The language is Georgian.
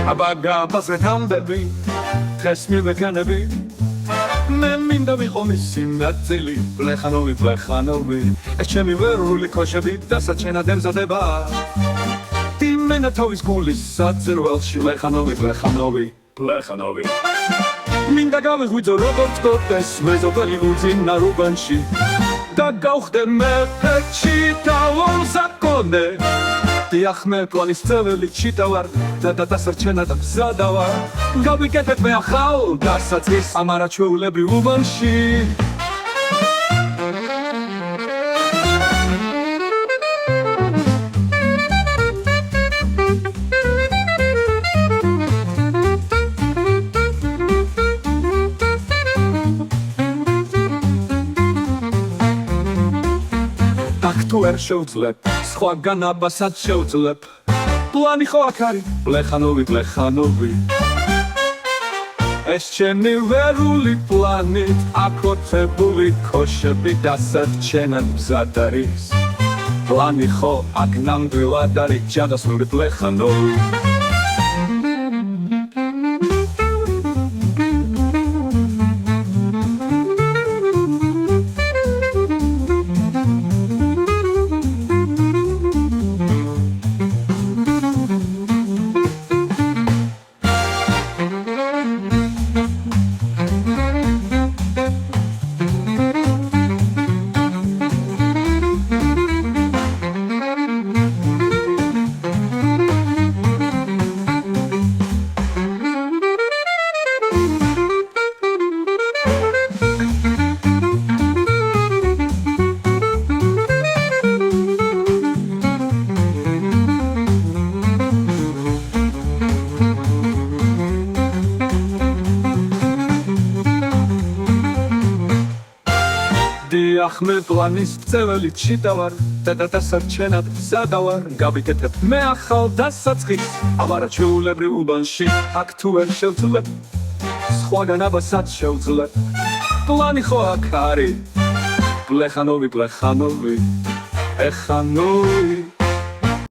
აბაგა ბაზრეთამდები დღეს მივეკანები მე მინდა ვიყო მისი ნაწილი ბლეხანოვი ეს ჩემი ვერული ქოშები და საჩენად ემზადება დიმენა თავის გულის საძირველში ბლეხანოვი მინდა გავიღვიძო როგორც კოტეს მეზობელი უძინა რუბანში და გავხდე მეფე ჩიტავალ საკონე დიახ მე პლანის წეველი ჩიტავარ და დასარჩენად მზადა ვარ გავიკეთებ მე ახალ დასაწყის ამ არაჩვეულები უბანში აქ თუ ვერ შევძლებ სხვაგან აბასაც შევძლებ პლანი ხო აქ არის ბლეხანოვი ეს ჩემი ვერული პლანით აკოთებული ქოშები დასარჩენად მზად არის პლანი ხო აქ ნამდვილად არის ჯადოსნური ბლეხანოვი დიახ მე პლანის წეველი ჩიტავარ და დასარჩენად მზადა ვარ გავიკეთებ მე ახალ დასაწყის ამ არაჩვეულებრივ უბანში აქ თუ ვერ შევძლებ სხვაგან აბასაც შევძლებ პლანი ხო აქ არის ბლეხანოვი ეხანოვი